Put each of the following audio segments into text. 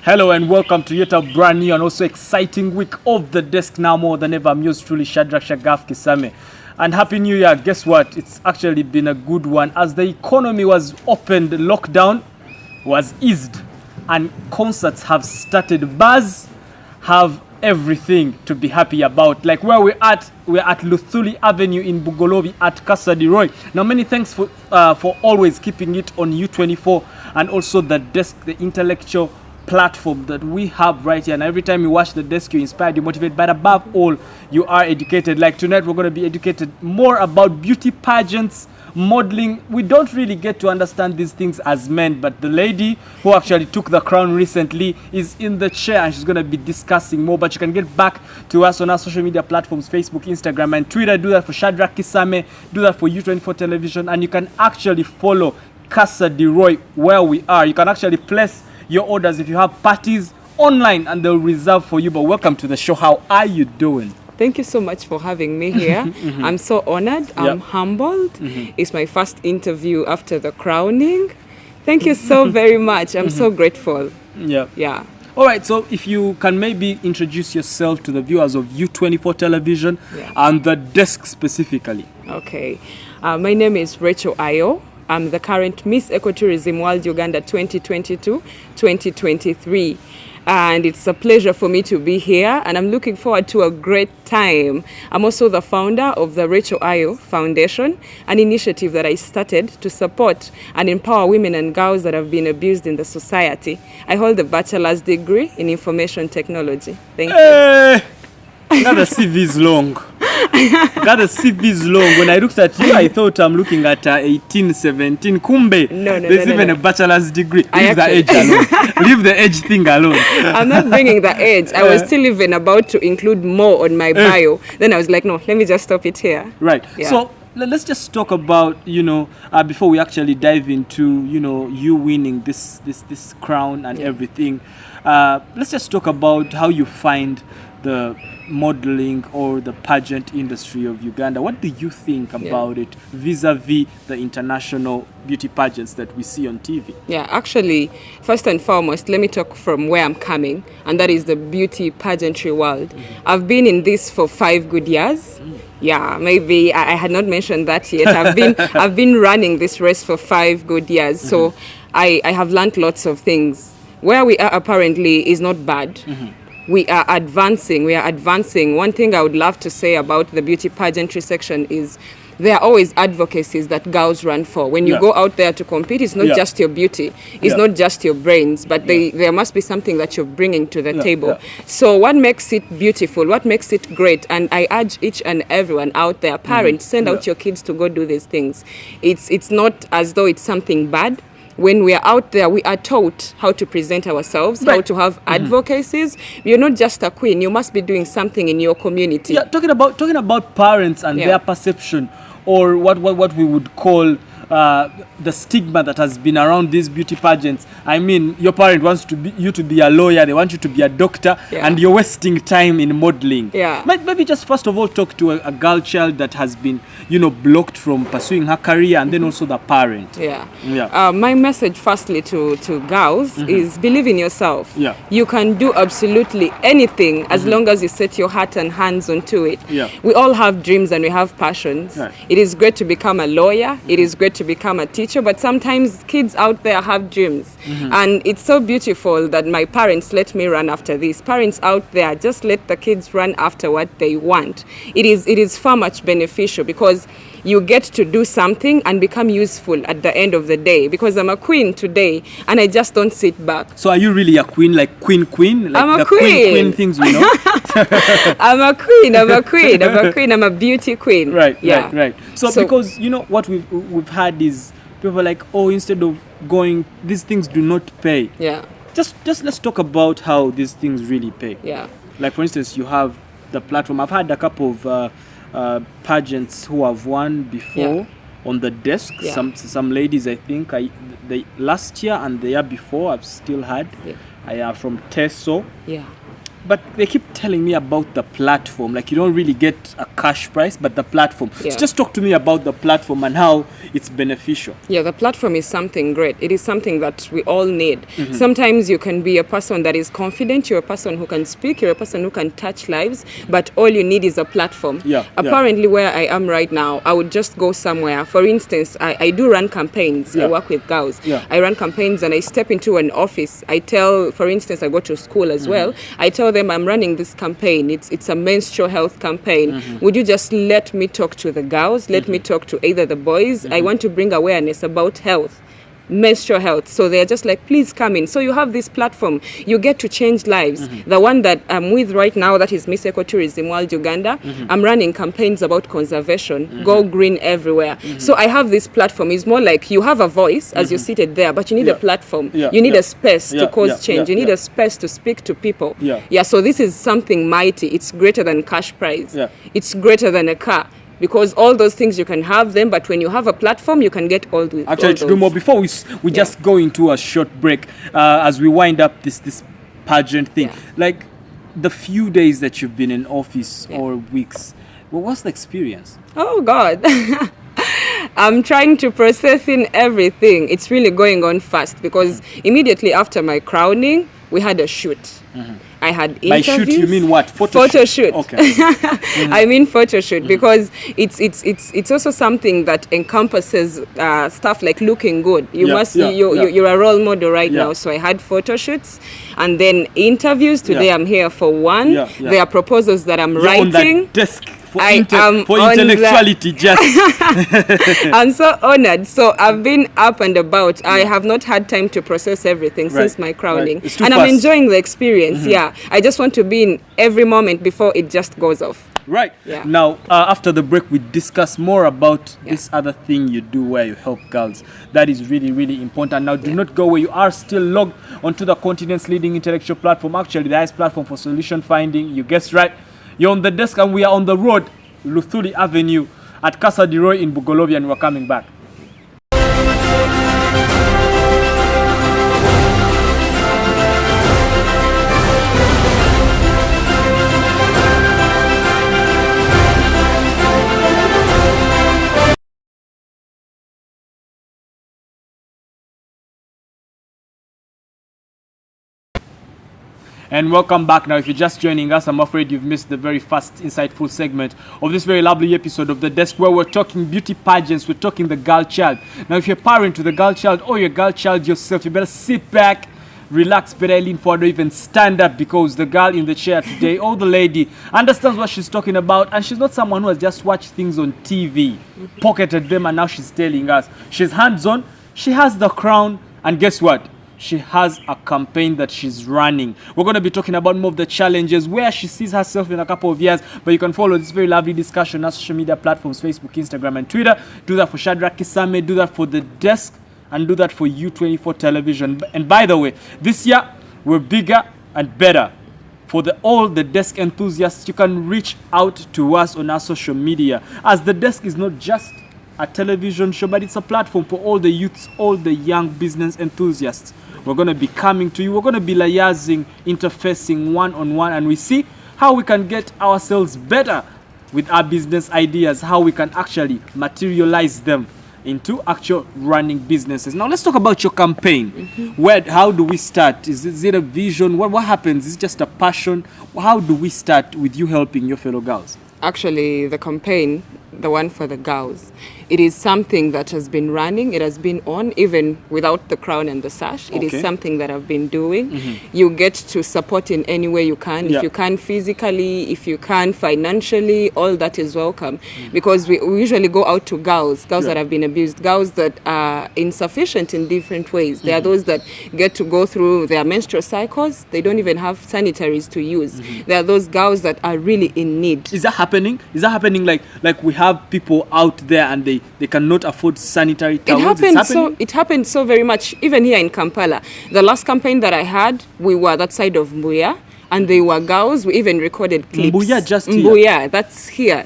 Hello and welcome to yet a brand new and also exciting week of the desk. Now more than ever, I'm yours truly, Shadrack Kisame. And Happy New Year. Guess what? It's actually been a good one. As the economy was opened, lockdown was eased, and concerts have started. Bars have everything to be happy about. Like where we're at Luthuli Avenue in Bugolobi at Casa de Roy. Now many thanks for always keeping it on U24 and also the desk, the intellectual platform that we have right here. And every time you watch the desk, you're inspired, you're motivated, but above all, you are educated. Like tonight, we're going to be educated more about beauty pageants, modeling. We don't really get to understand these things as men, but the lady who actually took the crown recently is in the chair and she's going to be discussing more. But you can get back to us on our social media platforms, Facebook, Instagram, and Twitter. Do that for Shadrack Kisame, do that for U24 Television, and you can actually follow Casa de Roy where we are. You can actually place your orders if you have parties online and they'll reserve for you. But welcome to the show. How are you doing? Thank you so much for having me here. I'm so honored. I'm humbled. It's my first interview after the crowning. Thank you so very much. I'm so grateful. Yeah. All right, so if you can maybe introduce yourself to the viewers of U24 Television and the desk specifically. Okay. My name is Rachael Ayo. I'm the current Miss Ecotourism World Uganda 2022-2023. And it's a pleasure for me to be here, and I'm looking forward to a great time. I'm also the founder of the Rachael Ayo Foundation, an initiative that I started to support and empower women and girls that have been abused in the society. I hold a bachelor's degree in information technology. Thank you. Now the CV is long. That CV is long. When I looked at you, I thought I'm looking at 18, 17. Kumbe, there's even a bachelor's degree. Leave the age alone. Leave the age thing alone. I'm not bringing the age. I was still even about to include more on my bio. Then I was like, no, let me just stop it here. Right. Yeah. So let's just talk about, before we actually dive into, you winning this crown and everything. Let's just talk about how you find the modeling or the pageant industry of Uganda. What do you think about it vis-a-vis the international beauty pageants that we see on TV? Yeah, actually, first and foremost, let me talk from where I'm coming, and that is the beauty pageantry world. I've been in this for 5 good years. Yeah, maybe I had not mentioned that yet. I've been running this race for 5 good years. So I have learned lots of things. Where we are apparently is not bad. We are advancing. One thing I would love to say about the beauty pageantry section is there are always advocacies that girls run for. When you go out there to compete, it's not just your beauty, it's not just your brains, but there must be something that you're bringing to the table. So what makes it beautiful, what makes it great, and I urge each and everyone out there, parents, send out your kids to go do these things. It's not as though it's something bad. When we are out there, we are taught how to present ourselves, how to have advocacies. You're not just a queen. You must be doing something in your community. Yeah, talking about parents and their perception, or what we would call the stigma that has been around these beauty pageants. I mean, your parent wants you to be a lawyer, they want you to be a doctor, and you're wasting time in modeling. Maybe just first of all talk to a girl child that has been, blocked from pursuing her career, and then also the parent. My message firstly to girls is believe in yourself. You can do absolutely anything as long as you set your heart and hands onto it. We all have dreams and we have passions. It is great to become a lawyer. It is great to become a teacher, but sometimes kids out there have dreams. And it's so beautiful that my parents let me run after this. Parents out there, just let the kids run after what they want. It is far much beneficial because you get to do something and become useful at the end of the day. Because I'm a queen today and I just don't sit back. So are you really a queen, like queen? Like I'm a the queen things we know? I'm a queen. I'm a beauty queen. Right. So because, what we've had is people like, instead of going, these things do not pay. Just let's talk about how these things really pay. Like for instance, you have the platform. I've had a couple of pageants who have won before on the desk. Some ladies, I think, the last year and the year before, I've still had. I am from Teso. But they keep telling me about the platform. Like, you don't really get a cash price, but the platform. Yeah. So just talk to me about the platform and how it's beneficial. Yeah, the platform is something great. It is something that we all need. Mm-hmm. Sometimes you can be a person that is confident, you're a person who can speak, you're a person who can touch lives, but all you need is a platform. Yeah, Apparently, where I am right now, I would just go somewhere. For instance, I do run campaigns. Yeah. I work with girls. Yeah. I run campaigns and I step into an office. I tell, for instance, I go to school as well. I tell them I'm running this campaign. It's a menstrual health campaign. Would you just let me talk to the girls? Let me talk to either the boys. I want to bring awareness about health, menstrual health. So they're just like, please come in. So you have this platform. You get to change lives. The one that I'm with right now, that is Miss Ecotourism World Uganda. I'm running campaigns about conservation. Go green everywhere. So I have this platform. It's more like you have a voice as you're seated there, but you need a platform. You need a space to cause change. You need a space to speak to people. So this is something mighty. It's greater than cash prize. It's greater than a car. Because all those things you can have them, but when you have a platform, you can get all those. Actually, to do more, before we just go into a short break, as we wind up this pageant thing, like the few days that you've been in office or weeks, well, what's the experience? Oh God. I'm trying to process in everything. It's really going on fast because immediately after my crowning, we had a shoot. I had interviews. By shoot, you mean what? Photo shoot. Okay. I mean photo shoot because it's also something that encompasses stuff like looking good. You're a role model right now. So I had photo shoots and then interviews. Today I'm here for one. There are proposals that I'm writing. On that desk for I am for intellectuality. Just I'm so honored. So I've been up and about. I have not had time to process everything since my crowning, and I'm enjoying the experience. I just want to be in every moment before it just goes off. Right. Now, after the break, we discuss more about this other thing you do where you help girls. That is really, really important. Now, do not go where you are still logged onto the continent's leading intellectual platform. Actually, the highest platform for solution finding. You guessed right. You're on the desk and we are on the road, Luthuli Avenue at Casa de Roy in Bugolovia, and we're coming back. And welcome back. Now, if you're just joining us, I'm afraid you've missed the very first insightful segment of this very lovely episode of The Desk, where we're talking beauty pageants, we're talking the girl child. Now, if you're a parent to the girl child or your girl child yourself, you better sit back, relax, better lean forward, or even stand up, because the girl in the chair today, or the lady, understands what she's talking about, and she's not someone who has just watched things on TV, pocketed them, and now she's telling us. She's hands-on, she has the crown, and guess what? She has a campaign that she's running. We're going to be talking about more of the challenges, where she sees herself in a couple of years. But you can follow this very lovely discussion on social media platforms, Facebook, Instagram, and Twitter. Do that for Shadrack Kisame, do that for The Desk, and do that for U24 Television. And by the way, this year, we're bigger and better. For all the desk enthusiasts, you can reach out to us on our social media, as The Desk is not just a television show, but it's a platform for all the youths, all the young business enthusiasts. We're going to be coming to you. We're going to be liaising, interfacing one-on-one, and we see how we can get ourselves better with our business ideas, how we can actually materialize them into actual running businesses. Now, let's talk about your campaign. How do we start? Is it a vision? What happens? Is it just a passion? How do we start with you helping your fellow girls? Actually, the campaign, the one for the girls, it is something that has been running. It has been on even without the crown and the sash. It is something that I've been doing. You get to support in any way you can. If you can physically, if you can financially, all that is welcome. Because we usually go out to girls that have been abused, girls that are insufficient in different ways. There are those that get to go through their menstrual cycles. They don't even have sanitaries to use. There are those girls that are really in need. Is that happening? Is that happening like we have people out there and they cannot afford sanitary towels? It happened so very much, even here in Kampala. The last campaign that I had, we were that side of Mbuya, and they were girls. We even recorded clips. Mbuya, just here? Mbuya, that's here,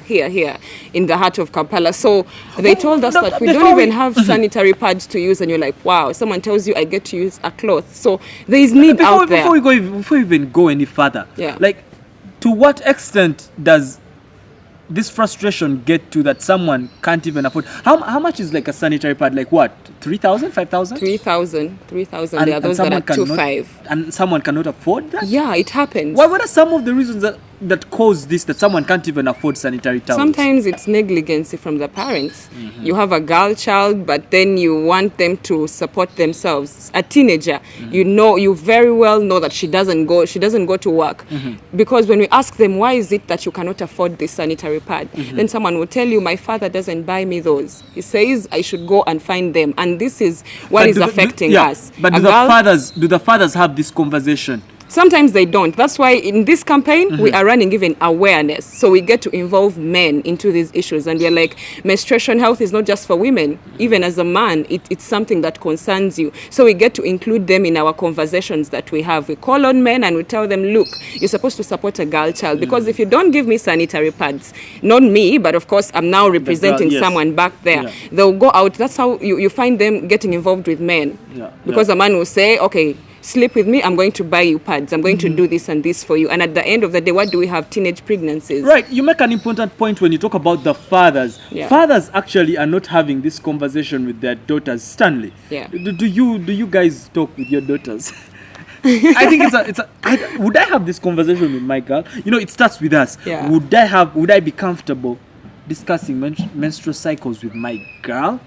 in the heart of Kampala. So they told us that we don't even have sanitary pads to use, and you're like, wow, someone tells you I get to use a cloth. So there is need out there. Before we even go any further, to what extent does this frustration get to that someone can't even afford? How much is like a sanitary pad? Like what? 3,000, 5,000? 3,000. There are those that are 2,500. And someone cannot afford that? Yeah, it happens. What are some of the reasons that cause this, that someone can't even afford sanitary towels? Sometimes it's negligence from the parents. You have a girl child, but then you want them to support themselves. A teenager, you very well know that she doesn't go to work. Because when we ask them, why is it that you cannot afford this sanitary pad? Then someone will tell you, my father doesn't buy me those. He says I should go and find them. And this is what is affecting us. But do the fathers have this conversation? Sometimes they don't. That's why in this campaign, we are running even awareness. So we get to involve men into these issues. And we're like, menstruation health is not just for women. Even as a man, it's something that concerns you. So we get to include them in our conversations that we have. We call on men and we tell them, look, you're supposed to support a girl child. Because if you don't give me sanitary pads, not me, but of course I'm now representing someone back there. They'll go out. That's how you find them getting involved with men. Because a man will say, okay, sleep with me, I'm going to buy you pads, I'm going to do this and this for you. And at the end of the day, what do we have? Teenage pregnancies. Right, you make an important point when you talk about the fathers. Fathers actually are not having this conversation with their daughters. Stanley, do you guys talk with your daughters? I think would I have this conversation with my girl? You know, it starts with us. Would I be comfortable discussing menstrual cycles with my girl?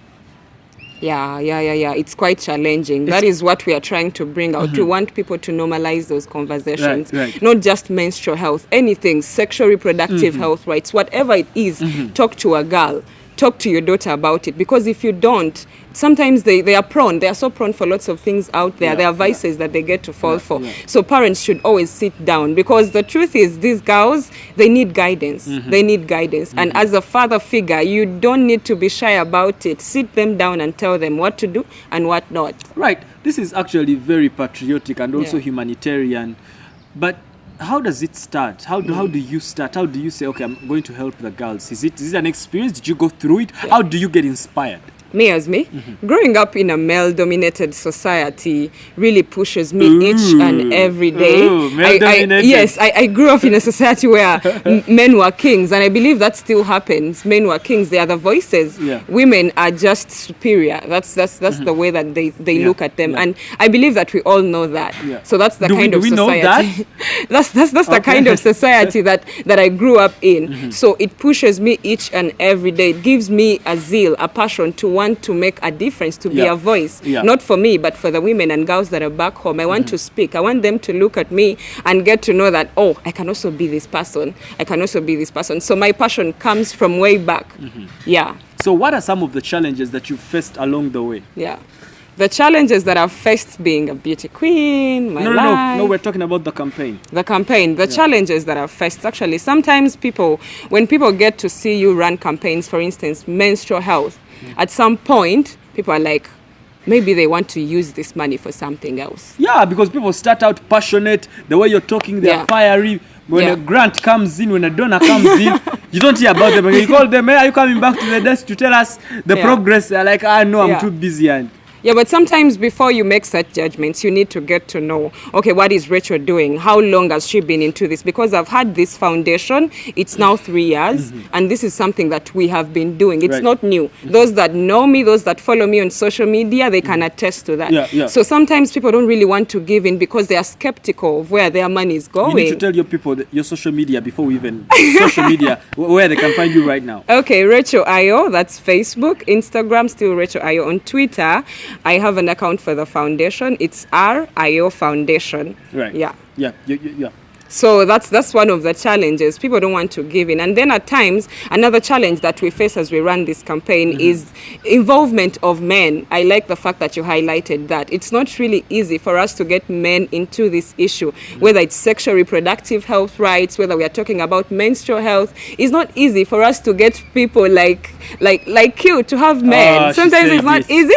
Yeah. It's quite challenging. That is what we are trying to bring out. We want people to normalize those conversations. Right. Not just menstrual health, anything, sexual reproductive health rights, whatever it is, talk to a girl. Talk to your daughter about it. Because if you don't, sometimes they are so prone for lots of things out there. There are vices that they get to fall for. So parents should always sit down, because the truth is these girls, they need guidance. They need guidance. And as a father figure, you don't need to be shy about it. Sit them down and tell them what to do and what not. Right. This is actually very patriotic and also humanitarian. But how does it start? How do you start? How do you say, okay, I'm going to help the girls? Is it an experience? Did you go through it? How do you get inspired? Me, growing up in a male-dominated society really pushes me each and every day. I grew up in a society where men were kings, and I believe that still happens. Men were kings; they are the voices. Women are just superior. That's the way that they look at them, and I believe that we all know that. So that's the kind of society. That's the kind of society that I grew up in. So it pushes me each and every day. It gives me a zeal, a passion to want to make a difference, to be a voice, not for me, but for the women and girls that are back home. I want to speak. I want them to look at me and get to know that, oh, I can also be this person. I can also be this person. So my passion comes from way back. So what are some of the challenges that you faced along the way? The challenges that I've faced being a beauty queen, my life. No, we're talking about the campaign. The challenges that I've faced. Actually, sometimes when people get to see you run campaigns, for instance, menstrual health, at some point, people are like, maybe they want to use this money for something else. Yeah, because people start out passionate, the way you're talking, they're fiery. When a grant comes in, when a donor comes in, you don't hear about them. You call them, hey, are you coming back to the desk to tell us the progress? They're like, no, I'm too busy. But sometimes before you make such judgments, you need to get to know, okay, what is Rachel doing? How long has she been into this? Because I've had this foundation, it's now 3 years, and this is something that we have been doing. It's not new. Those that know me, those that follow me on social media, they can attest to that. So sometimes people don't really want to give in because they are skeptical of where their money is going. You need to tell your people your social media before we even social media, where they can find you right now. Okay, Rachael Ayo, that's Facebook, Instagram, still Rachael Ayo. On Twitter, I have an account for the foundation. It's R Ayo Foundation. Right. Yeah. So that's one of the challenges. People don't want to give in. And then at times, another challenge that we face as we run this campaign is involvement of men. I like the fact that you highlighted that. It's not really easy for us to get men into this issue, whether it's sexual reproductive health rights, whether we are talking about menstrual health. It's not easy for us to get people like you to have men. Sometimes it's not easy.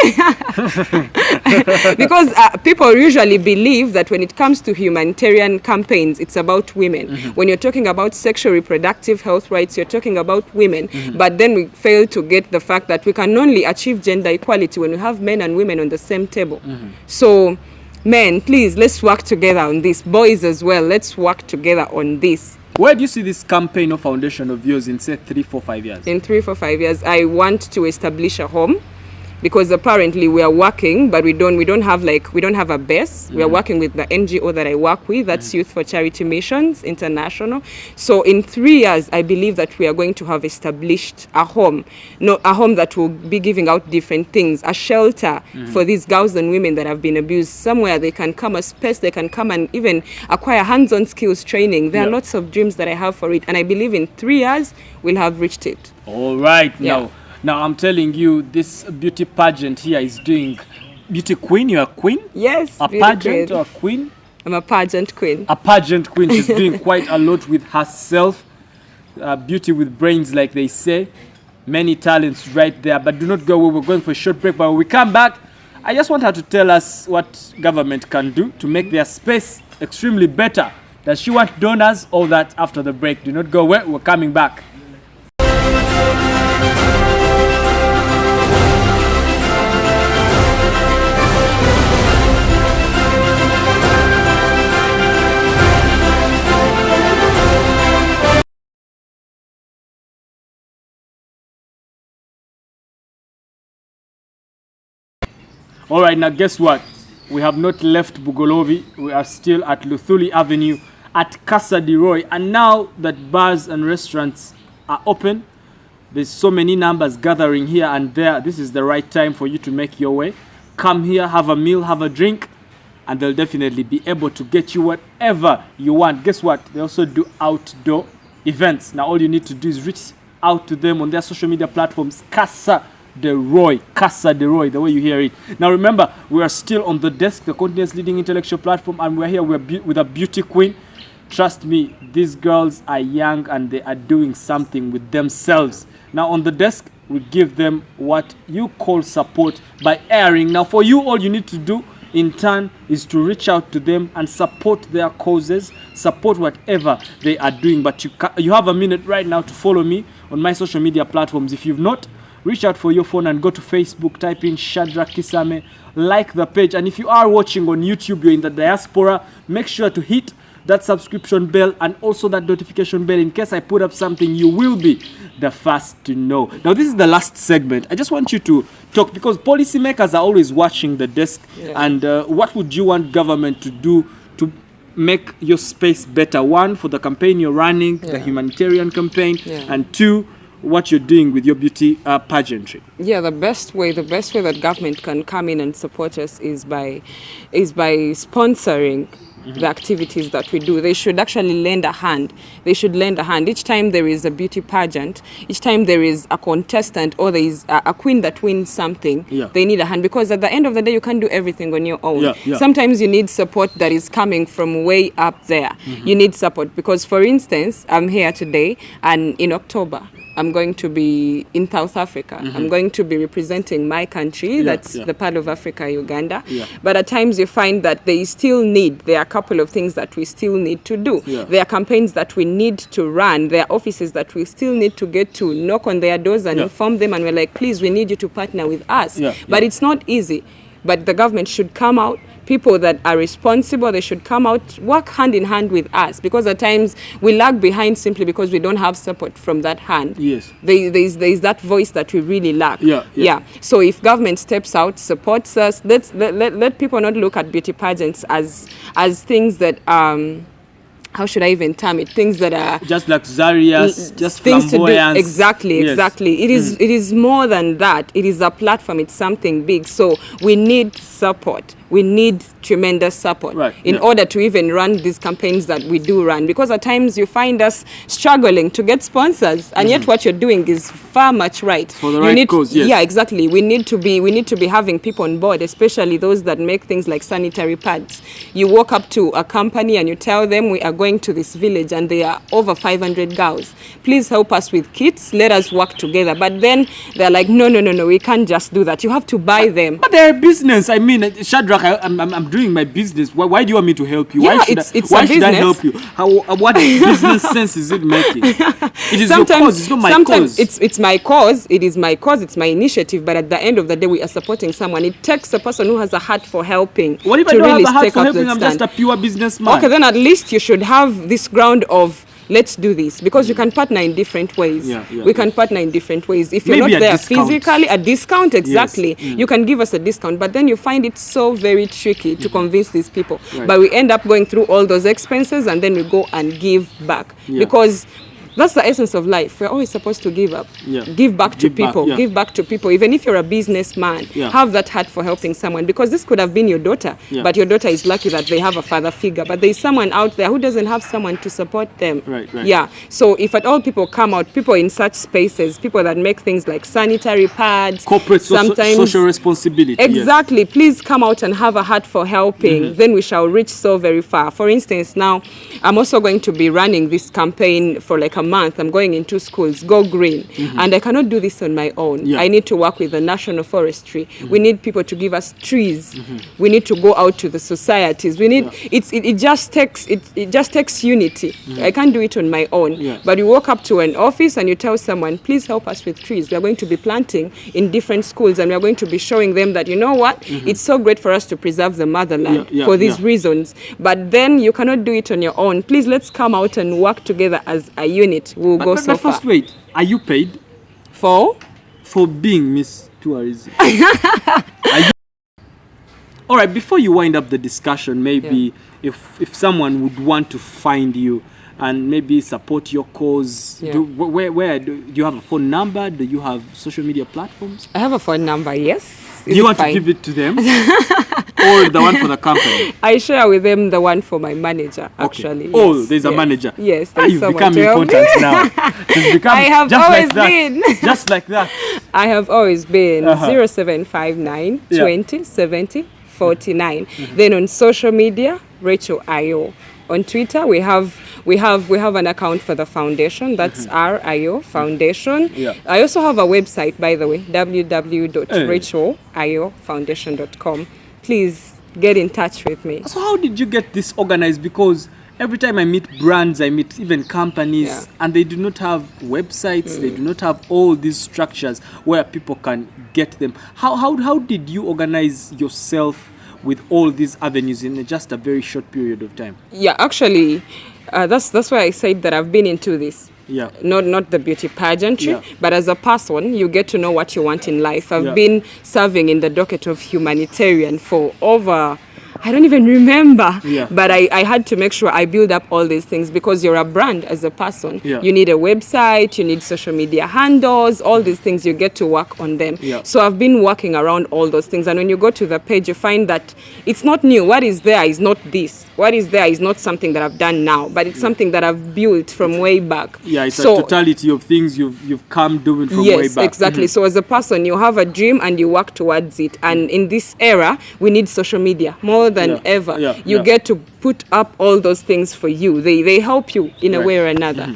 Because people usually believe that when it comes to humanitarian campaigns, it's about women. When you're talking about sexual reproductive health rights, you're talking about women. But then we fail to get the fact that we can only achieve gender equality when we have men and women on the same table. So men, please, let's work together on this. Boys as well, let's work together on this. Where do you see this campaign or foundation of yours in, say, 3, 4, 5 years? In 3, 4, 5 years, I want to establish a home, because apparently we are working, but we don't have a base. We are working with the NGO that I work with, that's Youth for Charity Missions International. So in 3 years, I believe that we are going to have established a home, a home that will be giving out different things, a shelter for these girls and women that have been abused, somewhere they can come, a space they can come and even acquire hands-on skills training. There are lots of dreams that I have for it, and I believe in 3 years we'll have reached it. All right, Now I'm telling you, this beauty pageant here is doing beauty queen. You're a queen? Yes. A pageant queen. Or a queen? I'm a pageant queen. A pageant queen. She's doing quite a lot with herself. Beauty with brains, like they say. Many talents right there. But do not go away. We're going for a short break. But when we come back, I just want her to tell us what government can do to make their space extremely better. Does she want donors? All that after the break. Do not go away. We're coming back. All right, now guess what? We have not left Bugolobi. We are still at Luthuli Avenue at Casa de Roy. And now that bars and restaurants are open, there's so many numbers gathering here and there. This is the right time for you to make your way. Come here, have a meal, have a drink, and they'll definitely be able to get you whatever you want. Guess what? They also do outdoor events. Now all you need to do is reach out to them on their social media platforms. Casa de Roy, the way you hear it. Now remember, we are still on the desk, the continent's leading intellectual platform, and we're here with a beauty queen. Trust me, these girls are young and they are doing something with themselves. Now on the desk, we give them what you call support by airing. Now for you, all you need to do in turn is to reach out to them and support their causes, support whatever they are doing. But you have a minute right now to follow me on my social media platforms. If you've not, reach out for your phone and go to Facebook, type in Shadrack Kisame, like the page. And if you are watching on YouTube, you're in the diaspora, make sure to hit that subscription bell and also that notification bell. In case I put up something, you will be the first to know. Now, this is the last segment. I just want you to talk, because policymakers are always watching the desk. And what would you want government to do to make your space better? One, for the campaign you're running, the humanitarian campaign, and two, what you're doing with your beauty pageantry. Yeah, the best way that government can come in and support us is by sponsoring the activities that we do. They should actually lend a hand. Each time there is a beauty pageant, each time there is a contestant or there is a queen that wins something, they need a hand, because at the end of the day, you can't do everything on your own. Sometimes you need support that is coming from way up there. You need support because, for instance, I'm here today, and in October, I'm going to be in South Africa. I'm going to be representing my country. That's the part of Africa, Uganda. But at times you find that there are a couple of things that we still need to do. There are campaigns that we need to run. There are offices that we still need to get to, knock on their doors and inform them. And we're like, please, we need you to partner with us. But it's not easy. But the government should come out. People that are responsible, they should come out, work hand in hand with us, because at times we lag behind simply because we don't have support from that hand. There's that voice that we really lack. So if government steps out, supports us, let people not look at beauty pageants as things that how should I even term it? Things that are just luxurious, just things flamboyance. Exactly. It is more than that. It is a platform. It's something big. So we need support. We need tremendous support in order to even run these campaigns that we do run. Because at times you find us struggling to get sponsors, and yet what you're doing is far much right. For the right cause, yes. Yeah, exactly. We need to be having people on board, especially those that make things like sanitary pads. You walk up to a company and you tell them, we are going to this village and there are over 500 girls. Please help us with kits. Let us work together. But then they're like, no, we can't just do that. You have to buy them. But they're a business. I mean, Shadrack, I'm doing my business. Why do you want me to help you? Yeah, why should I help you? What business sense is it making? It is sometimes, your cause. It's not my sometimes cause. It's my cause. It is my cause. It's my initiative. But at the end of the day, we are supporting someone. It takes a person who has a heart for helping. What if I don't have a heart for helping? I'm just a pure businessman. Okay, then at least you should have this ground of let's do this, because you can partner in different ways. We can partner in different ways. If you're Maybe not there discount. physically, a discount, exactly. Yes. You can give us a discount, but then you find it so very tricky to convince these people. But we end up going through all those expenses, and then we go and give back, because that's the essence of life. We're always supposed to give up. Give back to people. Give back to people. Even if you're a businessman, have that heart for helping someone, because this could have been your daughter, but your daughter is lucky that they have a father figure. But there's someone out there who doesn't have someone to support them. So if at all people come out, people in such spaces, people that make things like sanitary pads, corporate social responsibility. Exactly. Please come out and have a heart for helping. Then we shall reach so very far. For instance, now I'm also going to be running this campaign for like a month. I'm going into schools, Go Green, and I cannot do this on my own. I need to work with the National Forestry. We need people to give us trees. We need to go out to the societies. We need it just takes unity. I can't do it on my own. But you walk up to an office and you tell someone, please help us with trees. We are going to be planting in different schools, and we are going to be showing them that, you know what, it's so great for us to preserve the motherland for these reasons. But then you cannot do it on your own. Please, let's come out and work together as a unit. We'll go so far. First, wait, are you paid for being Miss Tourism? All right, before you wind up the discussion, maybe if someone would want to find you and maybe support your cause, where do you have a phone number? Do you have social media platforms? I have a phone number, yes. Do you want to give it to them? Or the one for the company? I share with them the one for my manager, actually. Okay. Oh, there's a manager. Yes, you've become important now. I have always been. Just like that. I have always been 0759 20 70 49. Then on social media, Rachael Ayo. On Twitter, we have an account for the foundation. That's R.Ayo Foundation. I also have a website, by the way, www.rachaelayofoundation.com. Please get in touch with me. So how did you get this organized? Because every time I meet brands, I meet even companies, and they do not have websites. They do not have all these structures where people can get them. How did you organize yourself with all these avenues in just a very short period of time? Yeah, actually, that's why I said that I've been into this. Not the beauty pageantry, but as a person, you get to know what you want in life. I've been serving in the docket of humanitarian for over, I don't even remember, but I had to make sure I build up all these things, because you're a brand as a person. You need a website, you need social media handles, all these things, you get to work on them. So I've been working around all those things, and when you go to the page, you find that it's not new. What is there is not this. What is there is not something that I've done now, but it's something that I've built from way back. It's a totality of things you've come doing from way back. Yes, exactly. So as a person, you have a dream and you work towards it. And in this era, we need social media more than ever. You get to put up all those things for you. They help you in a way or another.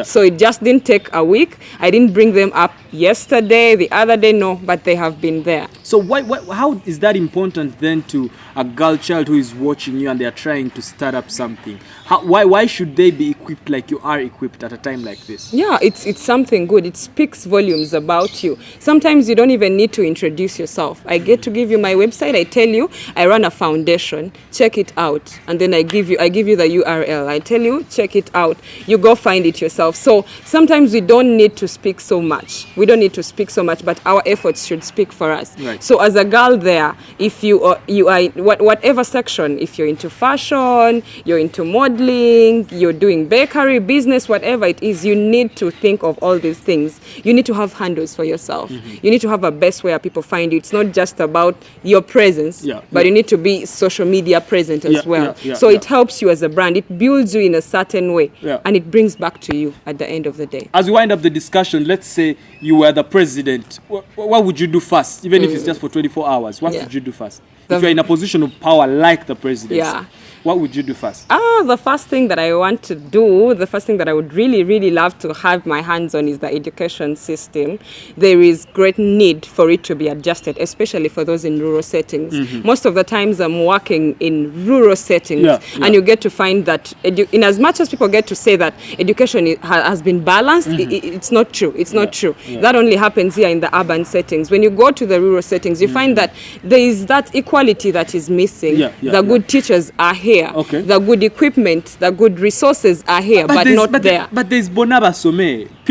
So it just didn't take a week. I didn't bring them up yesterday, the other day, no, but they have been there. So how is that important then to a girl child who is watching you and they are trying to start up something? Why should they be equipped like you are equipped at a time like this? It's something good. It speaks volumes about you. Sometimes you don't even need to introduce yourself. I get to give you my website. I tell you I run a foundation. Check it out. And then I give you the URL. I tell you, check it out. You go find it yourself. So sometimes we don't need to speak so much. We don't need to speak so much, but our efforts should speak for us. So as a girl there, if you are whatever section, if you're into fashion, you're into modeling, you're doing bakery, business, whatever it is, you need to think of all these things. You need to have handles for yourself. You need to have a best where people find you. It's not just about your presence, but you need to be social media present as well. So it helps you as a brand. It builds you in a certain way, and it brings back to you at the end of the day. As we wind up the discussion, let's say you were the president. What would you do first, even if it's just for 24 hours? What would you do first? If you're in a position of power like the presidency, what would you do first? The first thing that I want to do, the first thing that I would really, really love to have my hands on is the education system. There is great need for it to be adjusted, especially for those in rural settings. Most of the times I'm working in rural settings, and you get to find that in as much as people get to say that education has been balanced, it's not true. It's not true. That only happens here in the urban settings. When you go to the rural settings, you find that there is that equality that is missing. The good teachers are here here. Okay. The good equipment, the good resources are here, but not there. But there's Bonaba Some.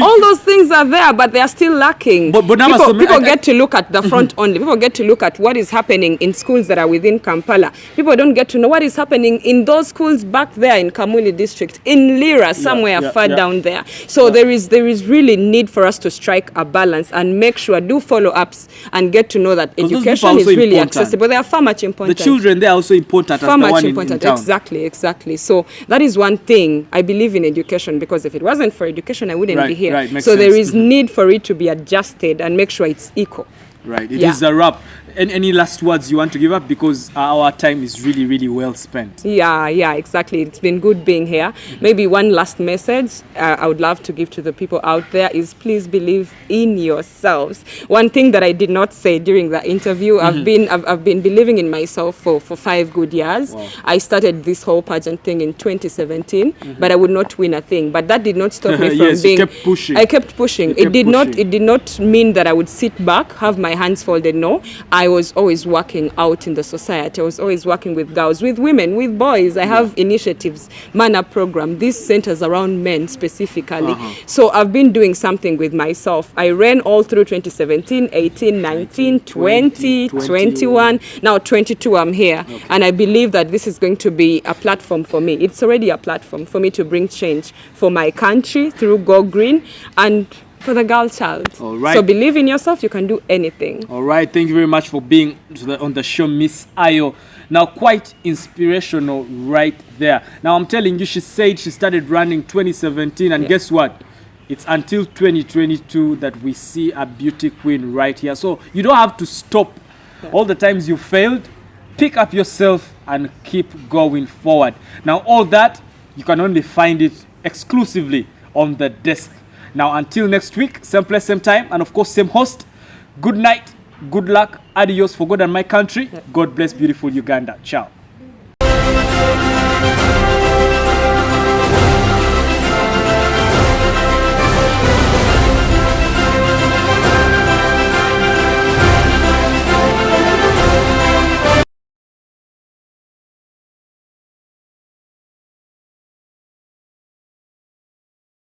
All those things are there, but they are still lacking. But Bonaba Some, people get to look at the front only. People get to look at what is happening in schools that are within Kampala. People don't get to know what is happening in those schools back there in Kamuli district, in Lira, somewhere far down there. So there is really need for us to strike a balance and make sure, do follow-ups and get to know that education is really accessible. They are far much important. The children, they are also important far as the much one important. in town. Exactly. So that is one thing. I believe in education, because if it wasn't for education, I wouldn't be here. Right, makes so sense. there is need for it to be adjusted and make sure it's equal. Right, it is a wrap. Any last words you want to give up, because our time is really well spent? Yeah, exactly. It's been good being here. Maybe one last message I would love to give to the people out there is, please believe in yourselves. One thing that I did not say during the interview, I've been believing in myself for 5 good years. Wow. I started this whole pageant thing in 2017, but I would not win a thing. But that did not stop me from yes, being. you kept pushing. I kept pushing. It did not mean that I would sit back, have my hands folded. No, I was always working out in the society. I was always working with girls, with women, with boys. I have initiatives, Mana program. This centers around men specifically. So I've been doing something with myself. I ran all through 2017, 18, 19, 20, 21. Now 22, I'm here. And I believe that this is going to be a platform for me. It's already a platform for me to bring change for my country through Go Green and for the girl child. All right. So believe in yourself, you can do anything. All right, thank you very much for being on the show, Miss Ayo. Now, quite inspirational right there. Now, I'm telling you, she said she started running 2017, and guess what? It's until 2022 that we see a beauty queen right here. So you don't have to stop. All the times you failed, pick up yourself and keep going forward. Now, all that, you can only find it exclusively on the desk. Now, until next week, same place, same time, and of course, same host. Good night, good luck, adios for God and my country. God bless beautiful Uganda. Ciao.